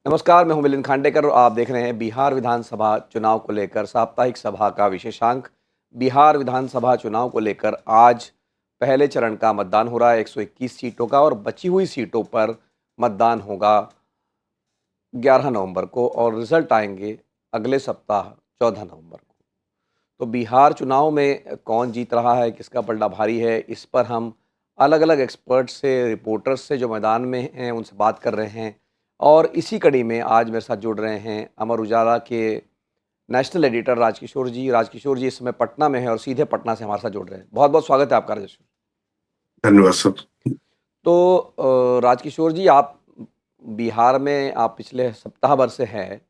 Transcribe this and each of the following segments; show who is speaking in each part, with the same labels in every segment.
Speaker 1: नमस्कार, मैं हूं मिलिंद खांडेकर और आप देख रहे हैं बिहार विधानसभा चुनाव को लेकर साप्ताहिक सभा का विशेषांक। बिहार विधानसभा चुनाव को लेकर आज पहले चरण का मतदान हो रहा है 121 सीटों का और बची हुई सीटों पर मतदान होगा 11 नवंबर को और रिजल्ट आएंगे अगले सप्ताह 14 नवंबर को। तो बिहार चुनाव में कौन जीत रहा है, किसका पलड़ा भारी है, इस पर हम अलग अलग एक्सपर्ट से, रिपोर्टर्स से जो मैदान में हैं उनसे बात कर रहे हैं। और इसी कड़ी में आज मेरे साथ जुड़ रहे हैं अमर उजाला के नेशनल एडिटर राजकिशोर जी। राजकिशोर जी इस समय पटना में हैं और सीधे पटना से हमारे साथ जुड़ रहे हैं। बहुत बहुत स्वागत है आपका राजकिशोर।
Speaker 2: धन्यवाद सर।
Speaker 1: तो राजकिशोर जी, आप बिहार में आप पिछले सप्ताह भर से हैं,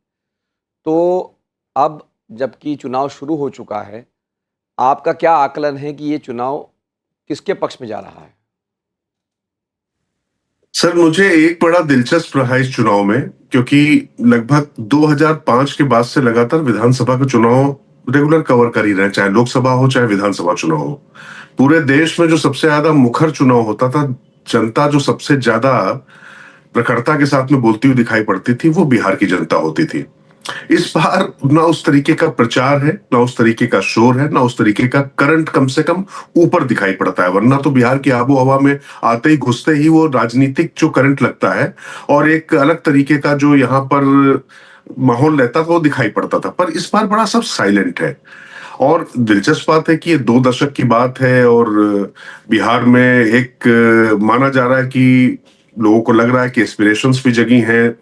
Speaker 1: तो अब जबकि चुनाव शुरू हो चुका है, आपका क्या आकलन है कि ये चुनाव किसके पक्ष में जा रहा है?
Speaker 2: सर, मुझे एक बड़ा दिलचस्प रहा इस चुनाव में, क्योंकि लगभग 2005 के बाद से लगातार विधानसभा का चुनाव रेगुलर कवर कर ही रहे हैं, चाहे लोकसभा हो चाहे विधानसभा चुनाव हो। पूरे देश में जो सबसे ज्यादा मुखर चुनाव होता था, जनता जो सबसे ज्यादा प्रखरता के साथ में बोलती हुई दिखाई पड़ती थी, वो बिहार की जनता होती थी। इस बार ना उस तरीके का प्रचार है, ना उस तरीके का शोर है, ना उस तरीके का करंट कम से कम ऊपर दिखाई पड़ता है। वरना तो बिहार की आबो हवा में आते ही घुसते ही वो राजनीतिक जो करंट लगता है और एक अलग तरीके का जो यहाँ पर माहौल रहता था वो दिखाई पड़ता था। पर इस बार बड़ा सब साइलेंट है। और दिलचस्प बात है कि ये 2 दशक की बात है और बिहार में एक माना जा रहा है कि लोगों को लग रहा है कि एस्पिरेशंस भी जगी हैं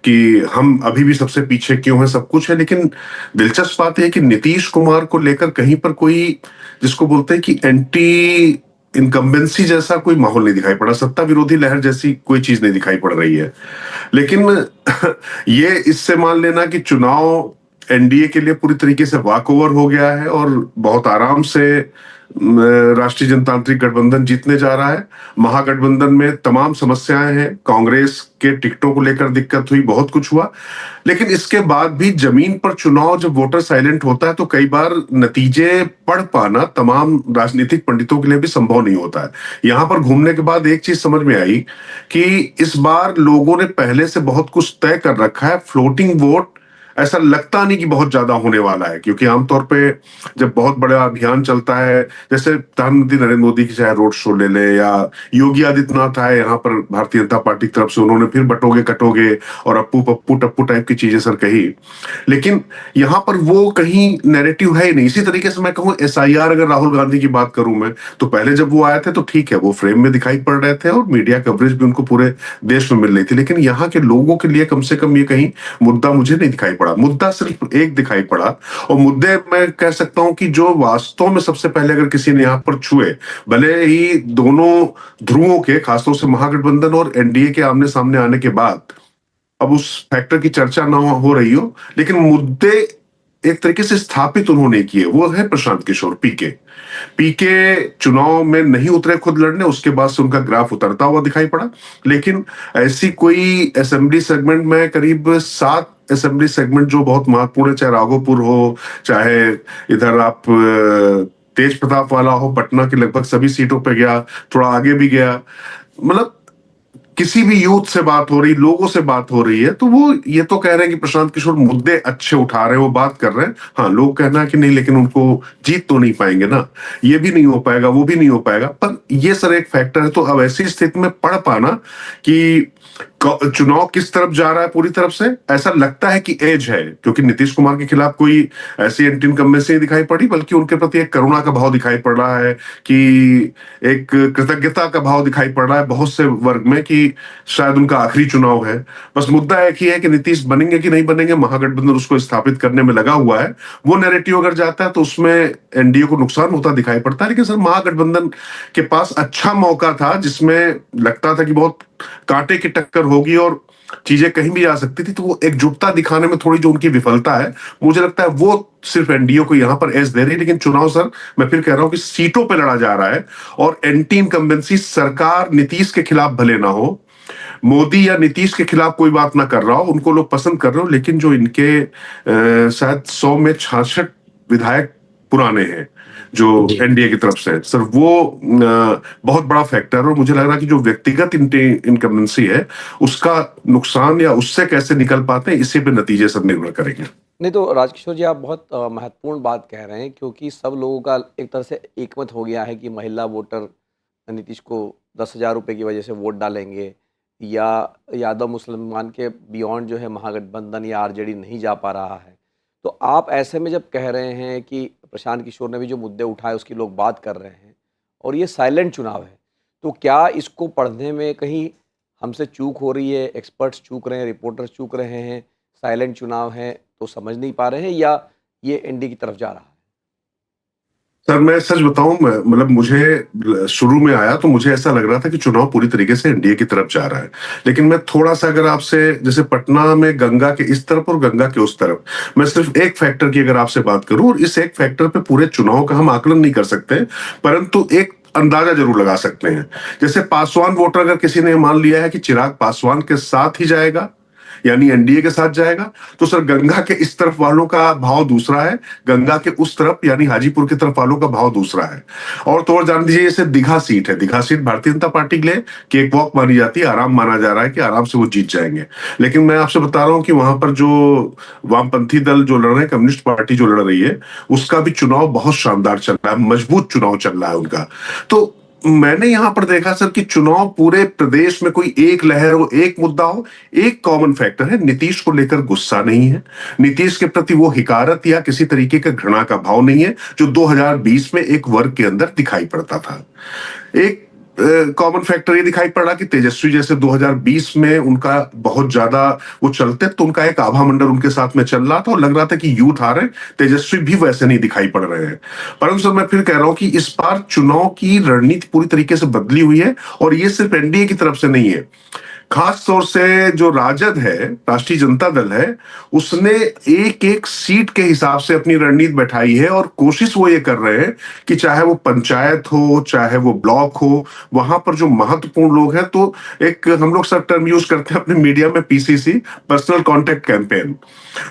Speaker 2: कि हम अभी भी सबसे पीछे क्यों हैं, सब कुछ है। लेकिन दिलचस्प बात है कि नीतीश कुमार को लेकर कहीं पर कोई, जिसको बोलते हैं कि एंटी इनकम्बेंसी जैसा कोई माहौल नहीं दिखाई पड़ा, सत्ता विरोधी लहर जैसी कोई चीज नहीं दिखाई पड़ रही है। लेकिन ये इससे मान लेना कि चुनाव एनडीए के लिए पूरी तरीके से वॉक ओवर हो गया है और बहुत आराम से राष्ट्रीय जनतांत्रिक गठबंधन जीतने जा रहा है। महागठबंधन में तमाम समस्याएं हैं, कांग्रेस के टिकटों को लेकर दिक्कत हुई, बहुत कुछ हुआ। लेकिन इसके बाद भी जमीन पर चुनाव जब वोटर साइलेंट होता है तो कई बार नतीजे पढ़ पाना तमाम राजनीतिक पंडितों के लिए भी संभव नहीं होता है। यहां पर घूमने के बाद एक चीज समझ में आई कि इस बार लोगों ने पहले से बहुत कुछ तय कर रखा है। फ्लोटिंग वोट ऐसा लगता नहीं कि बहुत ज्यादा होने वाला है, क्योंकि आमतौर पे जब बहुत बड़ा अभियान चलता है, जैसे प्रधानमंत्री नरेंद्र मोदी की चाहे रोड शो ले ले या योगी आदित्यनाथ आए यहाँ पर भारतीय जनता पार्टी की तरफ से, उन्होंने फिर बटोगे कटोगे और अप्पू पप्पू टप्पू टाइप की चीजें सर कही। लेकिन यहाँ पर वो कहीं नैरेटिव है ही नहीं। इसी तरीके से मैं कहूँ एसआईआर, अगर राहुल गांधी की बात करूं मैं, तो पहले जब वो आए थे तो ठीक है, वो फ्रेम में दिखाई पड़ रहे थे और मीडिया कवरेज भी उनको पूरे देश में मिल रही थी। लेकिन यहाँ के लोगों के लिए कम से कम ये कहीं मुद्दा मुझे नहीं दिखाई पड़ा। मुद्दा सिर्फ एक दिखाई पड़ा, और मुद्दे मैं कह सकता हूं कि जो वास्तव में सबसे पहले अगर किसी ने यहाँ पर छुए, भले ही दोनों ध्रुवों के, खासतौर से महागठबंधन और एनडीए के आमने सामने आने के बाद अब उस फैक्टर की चर्चा ना हो रही हो, लेकिन मुद्दे एक तरीके से स्थापित उन्होंने किए। वो है प्रशांत किशोर, पीके। पीके चुनाव में नहीं उतरे खुद लड़ने, उसके बाद से उनका ग्राफ उतरता हुआ दिखाई पड़ा। लेकिन ऐसी कोई असेंबली सेगमेंट में, करीब 7 असेंबली सेगमेंट जो बहुत महत्वपूर्ण है, चाहे राघोपुर हो, चाहे इधर आप तेज प्रताप वाला हो, पटना की लगभग सभी सीटों पे गया, थोड़ा आगे भी गया। मतलब किसी भी यूथ से बात हो रही, लोगों से बात हो रही है, तो वो ये तो कह रहे हैं कि प्रशांत किशोर मुद्दे अच्छे उठा रहे हैं, वो बात कर रहे हैं। हाँ, लोग कहना है कि नहीं, लेकिन उनको जीत तो नहीं पाएंगे ना, ये भी नहीं हो पाएगा, वो भी नहीं हो पाएगा। पर ये सर एक फैक्टर है। तो अब ऐसी स्थिति में पढ़ पाना कि चुनाव किस तरफ जा रहा है, पूरी तरफ से ऐसा लगता है कि एज है, क्योंकि नीतीश कुमार के खिलाफ कोई ऐसी एंटी इनकम्बेंसी नहीं दिखाई पड़ी, बल्कि उनके प्रति एक करुणा का भाव दिखाई पड़ रहा है, कि एक कृतज्ञता का भाव दिखाई पड़ रहा है बहुत से वर्ग में, कि शायद उनका आखिरी चुनाव है। बस मुद्दा एक ही है कि नीतीश बनेंगे कि नहीं बनेंगे, महागठबंधन उसको स्थापित करने में लगा हुआ है। वो नैरेटिव अगर जाता है तो उसमें एनडीए को नुकसान होता दिखाई पड़ता है। लेकिन सर, महागठबंधन के पास अच्छा मौका था, जिसमें लगता था कि बहुत कांटे की टक्कर होगी और चीजें कहीं भी जा सकती थी। तो वो एकजुटता दिखाने में थोड़ी जो उनकी विफलता है, मुझे लगता है वो सिर्फ एनडीए को यहां पर एज दे रही है। लेकिन चुनाव सर, मैं फिर कह रहा हूं कि सीटों पे लड़ा जा रहा है, और एंटी इनकम्बेंसी सरकार नीतीश के खिलाफ भले ना हो, मोदी या नीतीश के खिलाफ कोई बात ना कर रहा हो, उनको लोग पसंद कर रहे हो, लेकिन जो इनके शायद 100 में 66 विधायक पुराने हैं जो
Speaker 3: जी
Speaker 2: एनडीए की तरफ से हैं सर, वो बहुत बड़ा फैक्टर है। और मुझे लग रहा है कि जो व्यक्तिगत इनकम्बेंसी है उसका नुकसान या उससे कैसे निकल पाते हैं, इसी पे नतीजे सब निर्भर करेंगे।
Speaker 1: नहीं तो राजकिशोर जी, आप बहुत महत्वपूर्ण बात कह रहे हैं, क्योंकि सब लोगों का एक तरह से एकमत हो गया है कि महिला वोटर नीतीश को 10,000 रुपये की वजह से वोट डालेंगे, या यादव मुसलमान के बियॉन्ड जो है महागठबंधन या आरजेडी नहीं जा पा रहा है। तो आप ऐसे में जब कह रहे हैं कि प्रशांत किशोर ने भी जो मुद्दे उठाए उसकी लोग बात कर रहे हैं, और ये साइलेंट चुनाव है, तो क्या इसको पढ़ने में कहीं हमसे चूक हो रही है, एक्सपर्ट्स चूक रहे हैं, रिपोर्टर्स चूक रहे हैं, साइलेंट चुनाव है तो समझ नहीं पा रहे हैं, या ये एनडीए की तरफ जा रहा है?
Speaker 2: सर मैं सच बताऊं, मतलब मुझे शुरू में आया तो मुझे ऐसा लग रहा था कि चुनाव पूरी तरीके से एनडीए की तरफ जा रहा है। लेकिन मैं थोड़ा सा अगर आपसे, जैसे पटना में गंगा के इस तरफ और गंगा के उस तरफ, मैं सिर्फ एक फैक्टर की अगर आपसे बात करूं, और इस एक फैक्टर पे पूरे चुनाव का हम आकलन नहीं कर सकते, परंतु एक अंदाजा जरूर लगा सकते हैं। जैसे पासवान वोटर, अगर किसी ने मान लिया है कि चिराग पासवान के साथ ही जाएगा, यानी एनडीए के साथ जाएगा, तो सर गंगा के इस तरफ वालों का भाव दूसरा है, गंगा के उस तरफ यानी हाजीपुर की तरफ वालों का भाव दूसरा है। और तो और जान दीजिए, जैसे दीघा सीट है, दीघा सीट भारतीय जनता पार्टी के लिए केक वॉक मानी जाती है, आराम माना जा रहा है कि आराम से वो जीत जाएंगे। लेकिन मैं आपसे बता रहा हूं कि वहां पर जो वामपंथी दल जो लड़ रहे हैं, कम्युनिस्ट पार्टी जो लड़ रही है, उसका भी चुनाव बहुत शानदार चल रहा है, मजबूत चुनाव चल रहा है उनका। तो मैंने यहां पर देखा सर कि चुनाव पूरे प्रदेश में कोई एक लहर हो, एक मुद्दा हो, एक कॉमन फैक्टर है, नीतीश को लेकर गुस्सा नहीं है, नीतीश के प्रति वो हिकारत या किसी तरीके का घृणा का भाव नहीं है जो 2020 में एक वर्ग के अंदर दिखाई पड़ता था। एक कॉमन फैक्टर ये दिखाई पड़ा कि तेजस्वी जैसे 2020 में उनका बहुत ज्यादा वो चलते, तो उनका एक आभा मंडल उनके साथ में चल रहा था और लग रहा था कि यूथ आ रहे हैं, तेजस्वी भी वैसे नहीं दिखाई पड़ रहे हैं। परंतु सर मैं फिर कह रहा हूं कि इस बार चुनाव की रणनीति पूरी तरीके से बदली हुई है, और ये सिर्फ एनडीए की तरफ से नहीं है, खास तौर से जो राजद है, राष्ट्रीय जनता दल है, उसने एक एक सीट के हिसाब से अपनी रणनीति बैठाई है, और कोशिश वो ये कर रहे हैं कि चाहे वो पंचायत हो, चाहे वो ब्लॉक हो, वहां पर जो महत्वपूर्ण लोग हैं, तो एक हम लोग सब टर्म यूज करते हैं अपने मीडिया में, पीसीसी, पर्सनल कॉन्टेक्ट कैंपेन,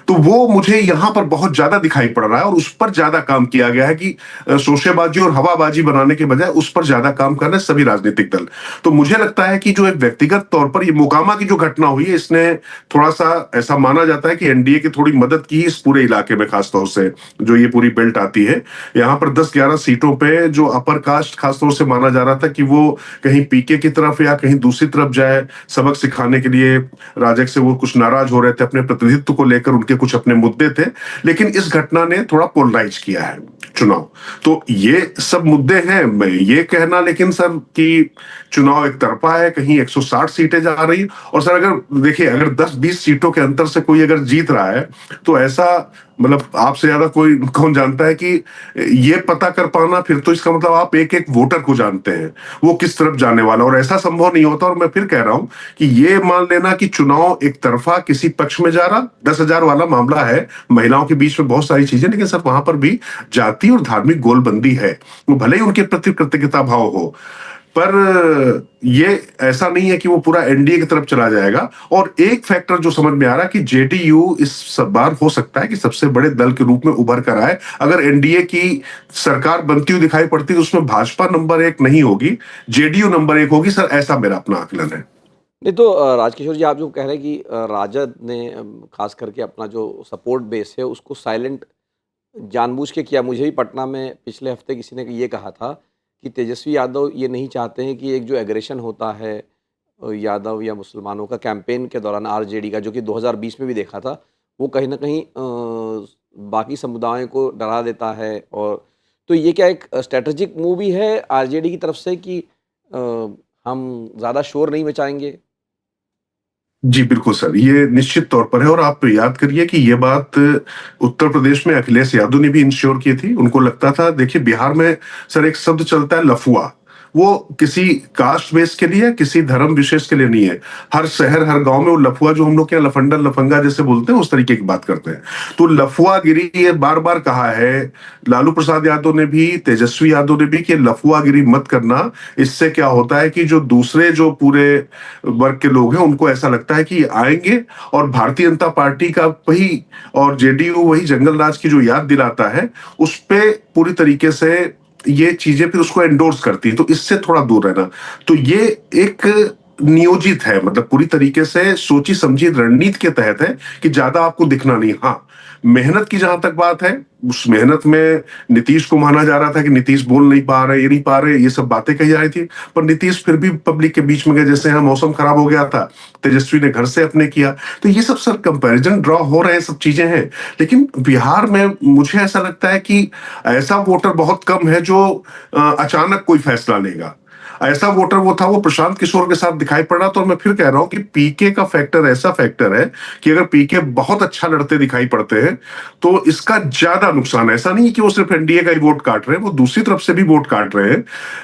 Speaker 2: तो वो मुझे यहां पर बहुत ज्यादा दिखाई पड़ रहा है, और उस पर ज्यादा काम किया गया है कि शोशेबाजी और हवाबाजी बनाने के बजाय उस पर ज्यादा काम कर रहे हैं सभी राजनीतिक दल। तो मुझे लगता है कि जो एक व्यक्तिगत तौर पर ये मोकामा की जो घटना हुई है, इसने थोड़ा सा ऐसा माना जाता है कि एनडीए की थोड़ी मदद की इस पूरे इलाके में, खासतौर से जो ये पूरी बेल्ट आती है, यहाँ पर 10-11 सीटों पे जो अपर कास्ट खासतौर से माना जा रहा था कि वो कहीं पीके की तरफ या कहीं दूसरी तरफ जाए सबक सिखाने के लिए, राजग से वो कुछ नाराज हो रहे थे, अपने प्रतिनिधित्व को लेकर उनके कुछ अपने मुद्दे थे, लेकिन इस घटना ने थोड़ा पोलराइज किया है चुनाव। तो ये सब मुद्दे हैं, मैं ये कहना लेकिन सर कि चुनाव एक तरफा है, कहीं 160 सीटें जा रही, और सर अगर देखिए, अगर 10-20 सीटों के अंतर से कोई अगर जीत रहा है, तो ऐसा, मतलब आपसे ज्यादा कोई कौन जानता है कि ये पता कर पाना, फिर तो इसका मतलब आप एक एक वोटर को जानते हैं वो किस तरफ जाने वाला, और ऐसा संभव नहीं होता। और मैं फिर कह रहा हूं कि ये मान लेना कि चुनाव एक तरफा किसी पक्ष में जा रहा, 10,000 वाला मामला है, महिलाओं के बीच में बहुत सारी चीजें, लेकिन सर वहां पर भी जाति और धार्मिक गोलबंदी है, वो भले ही उनके प्रति कृतज्ञता भाव हो, पर ये ऐसा नहीं है कि वो पूरा एनडीए की तरफ चला जाएगा। और एक फैक्टर जो समझ में आ रहा है कि जेडीयू इस बार हो सकता है कि सबसे बड़े दल के रूप में उभर कर आए। अगर एनडीए की सरकार बनती हुई दिखाई पड़ती है, तो उसमें भाजपा नंबर 1 नहीं होगी, जेडीयू नंबर 1 होगी सर, ऐसा मेरा अपना आकलन है।
Speaker 1: नहीं तो राजकिशोर जी, आप जो कह रहे हैं कि राजद ने खास करके अपना जो सपोर्ट बेस है उसको साइलेंट जानबूझ के किया। मुझे भी पटना में पिछले हफ्ते किसी ने ये कहा था कि तेजस्वी यादव ये नहीं चाहते हैं कि एक जो एग्रेशन होता है यादव या मुसलमानों का कैंपेन के दौरान आरजेडी का, जो कि 2020 में भी देखा था, वो कहीं ना कहीं बाकी समुदायों को डरा देता है। और तो ये क्या एक स्ट्रेटजिक मूव भी है आरजेडी की तरफ से कि हम ज़्यादा शोर नहीं मचाएंगे?
Speaker 2: जी बिल्कुल सर, ये निश्चित तौर पर है। और आप याद करिए कि ये बात उत्तर प्रदेश में अखिलेश यादव ने भी इंश्योर की थी। उनको लगता था, देखिए बिहार में सर एक शब्द चलता है लफुआ, वो किसी कास्ट बेस के लिए, किसी धर्म विशेष के लिए नहीं है। हर शहर, हर गांव में वो लफुआ, जो हम लोग क्या लफंडा लफंगा जैसे बोलते हैं, उस तरीके की बात करते हैं। तो लफुआगिरी ये बार बार कहा है लालू प्रसाद यादव ने भी, तेजस्वी यादव ने भी, कि लफुआगिरी मत करना। इससे क्या होता है कि जो दूसरे जो पूरे वर्ग के लोग हैं उनको ऐसा लगता है कि आएंगे और भारतीय जनता पार्टी का वही और जेडीयू वही जंगल राज की जो याद दिलाता है, उस पे पूरी तरीके से ये चीजें फिर उसको एंडोर्स करती है। तो इससे थोड़ा दूर रहना। तो ये एक नियोजित है, मतलब पूरी तरीके से सोची समझी रणनीति के तहत है कि ज्यादा आपको दिखना नहीं। हाँ, मेहनत की जहां तक बात है, उस मेहनत में नीतीश को माना जा रहा था कि नीतीश बोल नहीं पा रहे, ये नहीं पा रहे, ये सब बातें कही जा रही थी। पर नीतीश फिर भी पब्लिक के बीच में गए। जैसे यहाँ मौसम खराब हो गया था, तेजस्वी ने घर से अपने किया। तो ये सब सर कंपैरिजन ड्रॉ हो रहे हैं, सब चीजें हैं। लेकिन बिहार में मुझे ऐसा लगता है कि ऐसा वोटर बहुत कम है जो अचानक कोई फैसला लेगा। ऐसा वोटर वो था, वो प्रशांत किशोर के साथ दिखाई पड़ रहा। तो मैं फिर कह रहा हूं कि पीके का फैक्टर ऐसा फैक्टर है कि अगर पीके बहुत अच्छा लड़ते दिखाई पड़ते हैं तो इसका ज्यादा नुकसान है। ऐसा नहीं कि वो सिर्फ एनडीए का ही वोट काट रहे हैं, वो दूसरी तरफ से भी वोट काट रहे हैं,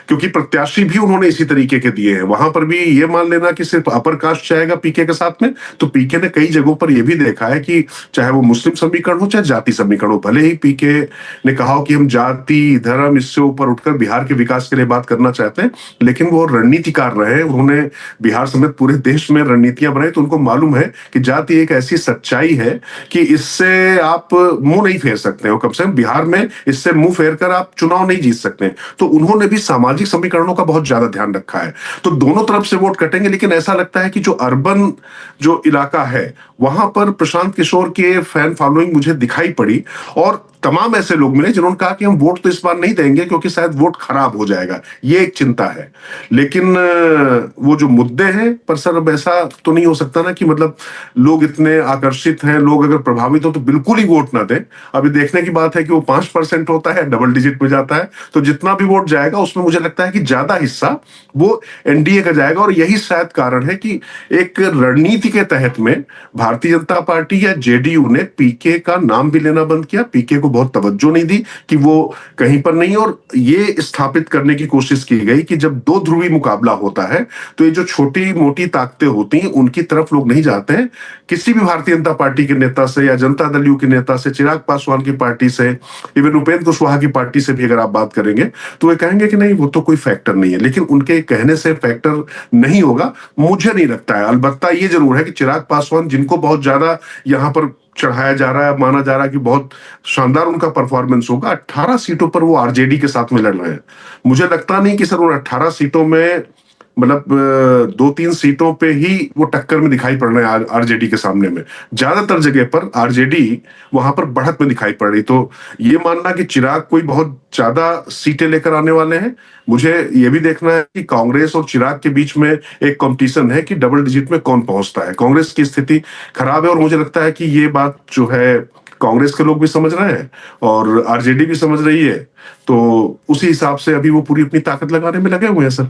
Speaker 2: क्योंकि प्रत्याशी भी उन्होंने इसी तरीके के दिए हैं। वहां पर भी ये मान लेना कि सिर्फ अपर कास्ट जाएगा पीके के साथ में, तो पीके ने कई जगहों पर यह भी देखा है कि चाहे वो मुस्लिम समीकरण हो चाहे जाति समीकरण हो, भले ही पीके ने कहा हो कि हम जाति धर्म इससे ऊपर उठकर बिहार के विकास के लिए बात करना चाहते हैं, लेकिन वो रणनीतिकार रहे। उन्होंने बिहार समेत पूरे देश में रणनीतियां बनाई। तो उनको मालूम है कि जाति एक ऐसी सच्चाई है कि इससे आप मुंह नहीं फेर सकते हो। कम से कम बिहार में इससे मुंह फेर कर आप चुनाव नहीं जीत सकते। तो उन्होंने भी सामाजिक समीकरणों का बहुत ज्यादा ध्यान रखा है। तो दोनों तरफ से वोट कटेंगे। लेकिन ऐसा लगता है कि जो अर्बन जो इलाका है वहां पर प्रशांत किशोर के फैन फॉलोइंग मुझे दिखाई पड़ी। और तमाम ऐसे लोग मिले जिन्होंने कहा कि हम वोट तो इस बार नहीं देंगे क्योंकि शायद वोट खराब हो जाएगा, ये एक चिंता है। लेकिन वो जो मुद्दे हैं, पर सर अब ऐसा तो नहीं हो सकता ना कि मतलब लोग इतने आकर्षित हैं, लोग अगर प्रभावित हो तो बिल्कुल ही वोट ना दें। अभी देखने की बात है कि वो 5% होता है, डबल डिजिट में जाता है। तो जितना भी वोट जाएगा उसमें मुझे लगता है कि ज्यादा हिस्सा वो एनडीए का जाएगा। और यही शायद कारण है कि एक रणनीति के तहत में भारतीय जनता पार्टी या जेडीयू ने पीके का नाम भी लेना बंद किया, पीके को बहुत तवज्जो नहीं दी कि वो कहीं पर नहीं। और ये स्थापित करने की कोशिश की गई कि जब दो ध्रुवी मुकाबला होता है तो ये जो छोटी मोटी ताकतें होती हैं उनकी तरफ लोग नहीं जाते हैं। किसी भी भारतीय जनता पार्टी के नेता से या जनता दल यू के नेता से, चिराग पासवान की पार्टी से, इवन उपेंद्र कुशवाहा की पार्टी से भी अगर आप बात करेंगे तो वे कहेंगे कि नहीं वो तो कोई फैक्टर नहीं है। लेकिन उनके कहने से फैक्टर नहीं होगा, मुझे नहीं लगता है। अलबत्ता ये जरूर है कि चिराग पासवान, जिनको बहुत ज्यादा यहां पर चढ़ाया जा रहा है, माना जा रहा है कि बहुत शानदार उनका परफॉर्मेंस होगा, 18 सीटों पर वो आरजेडी के साथ में लड़ रहे हैं। मुझे लगता नहीं कि सर उन 18 सीटों में मतलब 2-3 सीटों पे ही वो टक्कर में दिखाई पड़ रहे हैं आरजेडी के सामने में। ज्यादातर जगह पर आरजेडी वहां पर बढ़त में दिखाई पड़ रही। तो ये मानना कि चिराग कोई बहुत ज्यादा सीटें लेकर आने वाले हैं, मुझे ये भी देखना है कि कांग्रेस और चिराग के बीच में एक कंपटीशन है कि डबल डिजिट में कौन पहुंचता है। कांग्रेस की स्थिति खराब है और मुझे लगता है कि ये बात जो है कांग्रेस के लोग भी समझ रहे हैं और आरजेडी भी समझ रही है। तो उसी हिसाब से अभी वो पूरी अपनी ताकत लगाने में लगे हुए हैं सर।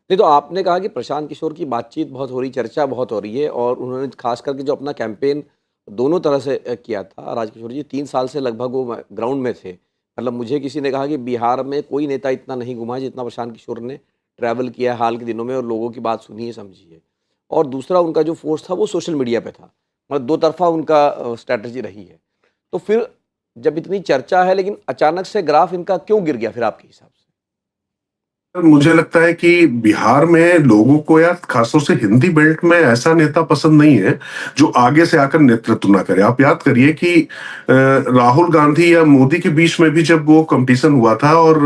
Speaker 1: नहीं, तो आपने कहा कि प्रशांत किशोर की बातचीत बहुत हो रही, चर्चा बहुत हो रही है, और उन्होंने खास करके जो अपना कैंपेन दोनों तरह से किया था। राजकिशोर जी 3 साल से लगभग वो ग्राउंड में थे। मतलब मुझे किसी ने कहा कि बिहार में कोई नेता इतना नहीं घुमा है जितना प्रशांत किशोर ने ट्रैवल किया है हाल के दिनों में, और लोगों की बात सुनी है, समझी है। और दूसरा उनका जो फोर्स था वो सोशल मीडिया पे था। मतलब दो तरफा उनका स्ट्रैटेजी रही है। तो फिर जब इतनी चर्चा है, लेकिन अचानक से ग्राफ इनका क्यों गिर गया फिर आपके हिसाब से?
Speaker 2: मुझे लगता है कि बिहार में लोगों को या खासतौर से हिंदी बेल्ट में ऐसा नेता पसंद नहीं है जो आगे से आकर नेतृत्व ना करे। आप याद करिए कि राहुल गांधी या मोदी के बीच में भी जब वो कंपटीशन हुआ था, और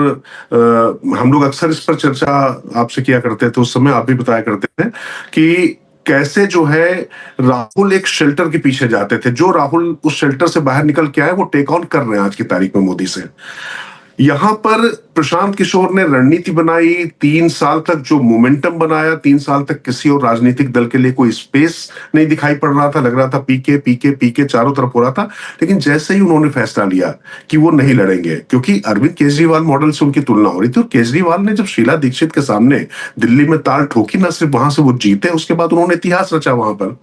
Speaker 2: हम लोग अक्सर इस पर चर्चा आपसे किया करते थे, उस समय आप भी बताया करते थे कि कैसे जो है राहुल एक शेल्टर के पीछे जाते थे। जो राहुल उस शेल्टर से बाहर निकल के आए वो टेक ऑन कर रहे हैं आज की तारीख में मोदी से। यहां पर प्रशांत किशोर ने रणनीति बनाई, 3 साल तक जो मोमेंटम बनाया, 3 साल तक किसी और राजनीतिक दल के लिए कोई स्पेस नहीं दिखाई पड़ रहा था। लग रहा था पीके पीके पीके चारों तरफ हो रहा था। लेकिन जैसे ही उन्होंने फैसला लिया कि वो नहीं लड़ेंगे, क्योंकि अरविंद केजरीवाल मॉडल से उनकी तुलना हो रही थी, और केजरीवाल ने जब शीला दीक्षित के सामने दिल्ली में ताल ठोकी, ना सिर्फ वहां से वो जीते, उसके बाद उन्होंने इतिहास रचा वहां पर।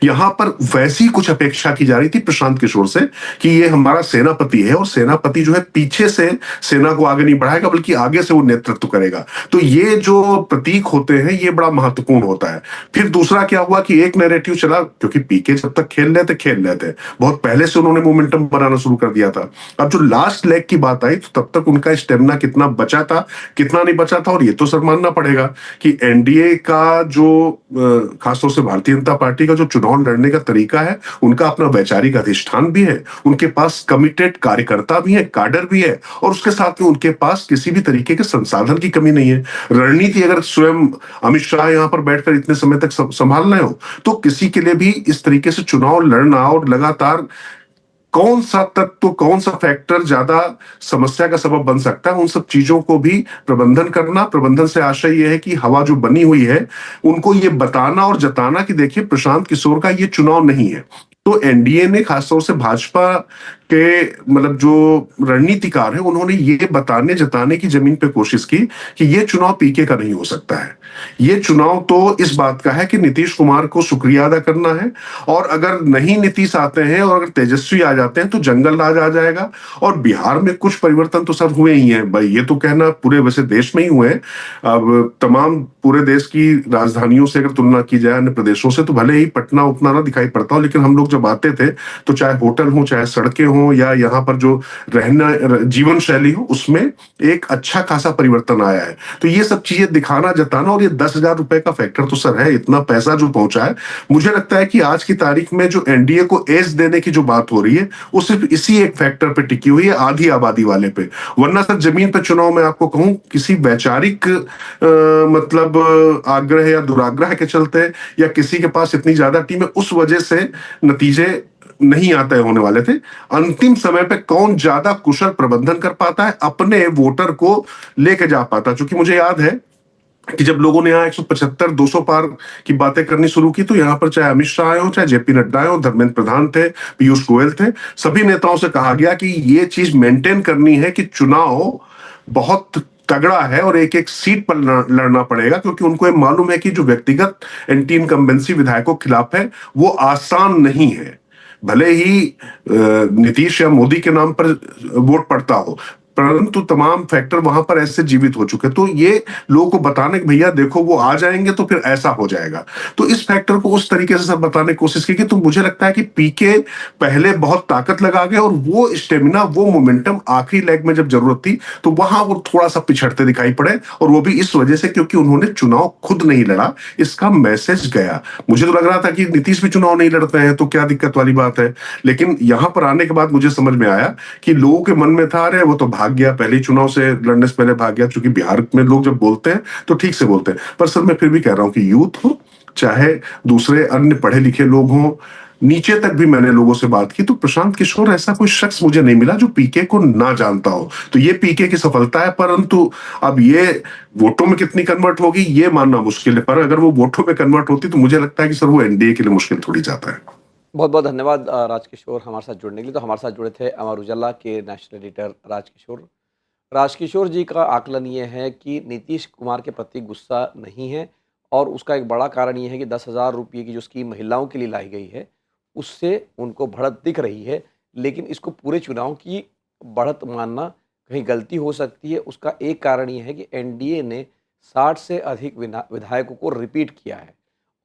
Speaker 2: यहां पर वैसी कुछ अपेक्षा की जा रही थी प्रशांत किशोर से कि ये हमारा सेनापति है, और सेनापति जो है पीछे से सेना को आगे नहीं बढ़ाएगा, बल्कि आगे से वो नेतृत्व करेगा। तो ये जो प्रतीक होते हैं ये बड़ा महत्वपूर्ण होता है। फिर दूसरा क्या हुआ कि एक नैरेटिव चला, क्योंकि पीके जब तक खेल रहे थे, बहुत पहले से उन्होंने मोमेंटम बनाना शुरू कर दिया था। अब जो लास्ट लेग की बात आई तो तब तक उनका स्टेमिना कितना बचा था, कितना नहीं बचा था। और ये तो सर मानना पड़ेगा कि एनडीए का जो खासतौर से भारतीय जनता पार्टी का जो चुनाव लड़ने का तरीका है, उनका अपना वैचारिक अधिष्ठान भी है, उनके पास कमिटेड कार्यकर्ता भी है, काडर भी है, और उसके साथ में उनके पास किसी भी तरीके के संसाधन की कमी नहीं है। रणनीति अगर स्वयं अमित शाह यहाँ पर बैठकर इतने समय तक संभाल रहे हो, तो किसी के लिए भी इस तरीके से चुनाव लड़ना और लगातार कौन सा तत्व, कौन सा फैक्टर ज्यादा समस्या का सबब बन सकता है, उन सब चीजों को भी प्रबंधन करना। प्रबंधन से आशय यह है कि हवा जो बनी हुई है उनको ये बताना और जताना कि देखिए प्रशांत किशोर का ये चुनाव नहीं है। तो एनडीए ने खासतौर से भाजपा के मतलब जो रणनीतिकार है, उन्होंने ये बताने जताने की जमीन पे कोशिश की कि ये चुनाव पीके का नहीं हो सकता है। ये चुनाव तो इस बात का है कि नीतीश कुमार को शुक्रिया अदा करना है, और अगर नहीं नीतीश आते हैं और अगर तेजस्वी आ जाते हैं तो जंगल राज आ जाएगा। और बिहार में कुछ परिवर्तन तो सर हुए ही हैं भाई, ये तो कहना पूरे वैसे देश में ही हुए हैं। अब तमाम पूरे देश की राजधानियों से अगर तुलना की जाए अन्य प्रदेशों से, तो भले ही पटना उतना ना दिखाई पड़ता हो, लेकिन हम लोग जब आते थे तो चाहे होटल हो, चाहे सड़कें हो, या यहाँ पर जो रहना जीवन शैली हो, उसमें एक अच्छा खासा परिवर्तन आया है। तो ये सब चीजें दिखाना जताना, और ये 10,000 रुपए का फैक्टर तो सर है, इतना पैसा जो पहुंचा है। मुझे लगता है कि आज की तारीख में जो एनडीए को एज देने की जो बात हो रही है, वो सिर्फ इसी एक फैक्टर पे टिकी हुई है, आधी आबादी वाले पे। वरना सर जमीन पे चुनाव में आपको कहूं किसी वैचारिक मतलब आग्रह या दुराग्रह के चलते, या किसी के पास इतनी ज्यादा टीम है उस वजह से नतीजे नहीं आते होने वाले थे। अंतिम समय पे कौन ज्यादा कुशल प्रबंधन कर पाता है, अपने वोटर को लेके जा पाता। क्योंकि मुझे याद है कि जब लोगों ने यहाँ 175 200 पार की बातें करनी शुरू की, तो यहाँ पर चाहे अमित शाह आए हो, चाहे जेपी नड्डा आए हो, धर्मेंद्र प्रधान थे, पीयूष गोयल थे, सभी नेताओं से कहा गया कि ये चीज मेंटेन करनी है कि चुनाव बहुत तगड़ा है और एक एक सीट पर लड़ना पड़ेगा, क्योंकि उनको ये मालूम है कि जो व्यक्तिगत एंटी इनकम्बेंसी विधायकों के खिलाफ है वो आसान नहीं है। भले ही नीतीश या मोदी के नाम पर वोट पड़ता हो, परंतु तमाम फैक्टर वहां पर ऐसे जीवित हो चुके। तो ये लोगों को बताने कि भैया देखो वो आ जाएंगे तो फिर ऐसा हो जाएगा। तो इस फैक्टर को उस तरीके से सब बताने की कोशिश की। तो मुझे लगता है कि पीके पहले बहुत ताकत लगा गए, और वो स्टेमिना, वो मोमेंटम आखिरी लेग में जब जरूरत थी तो वहां वो थोड़ा सा पिछड़ते दिखाई पड़े। और वो भी इस वजह से क्योंकि उन्होंने चुनाव खुद नहीं लड़ा, इसका मैसेज गया। मुझे तो लग रहा था कि नीतीश भी चुनाव नहीं लड़ते हैं तो क्या दिक्कत वाली बात है, लेकिन यहां पर आने के बाद मुझे समझ में आया कि लोगों के मन में था अरे वो तो भाग गया, पहले ही चुनाव से लड़ने से पहले भाग गया। क्योंकि बिहार में लोग जब बोलते हैं तो ठीक से बोलते हैं। पर सर मैं फिर भी कह रहा हूं कि यूथ हो चाहे दूसरे अन्य पढ़े लिखे लोग हों, नीचे तक भी मैंने लोगों से बात की, तो प्रशांत किशोर ऐसा कोई शख्स मुझे नहीं मिला जो पीके को ना जानता हो। तो ये पीके की सफलता है। परंतु अब ये वोटों में कितनी कन्वर्ट होगी ये मानना मुश्किल है, पर अगर वो वोटों में कन्वर्ट होती तो मुझे लगता है कि सर वो एनडीए के लिए मुश्किल थोड़ी जाता है।
Speaker 1: बहुत बहुत धन्यवाद राजकिशोर हमारे साथ जुड़ने के लिए। तो हमारे साथ जुड़े थे अमर उजाला के नेशनल एडिटर राजकिशोर। राजकिशोर जी का आकलन ये है कि नीतीश कुमार के प्रति गुस्सा नहीं है, और उसका एक बड़ा कारण ये है कि 10,000 रुपये की जो स्कीम महिलाओं के लिए लाई गई है, उससे उनको बढ़त दिख रही है। लेकिन इसको पूरे चुनाव की बढ़त मानना कहीं गलती हो सकती है। उसका एक कारण ये है कि एनडीए ने 60 से अधिक विधायकों को रिपीट किया है,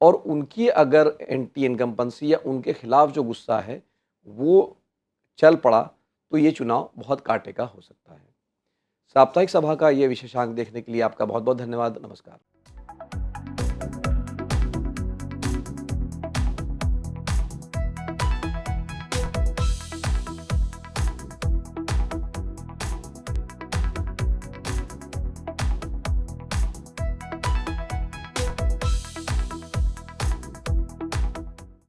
Speaker 1: और उनकी अगर एंटी इनकम्बेंसी या उनके खिलाफ जो गुस्सा है वो चल पड़ा, तो ये चुनाव बहुत कांटे का हो सकता है। साप्ताहिक सभा का ये विशेषांक देखने के लिए आपका बहुत बहुत धन्यवाद। नमस्कार।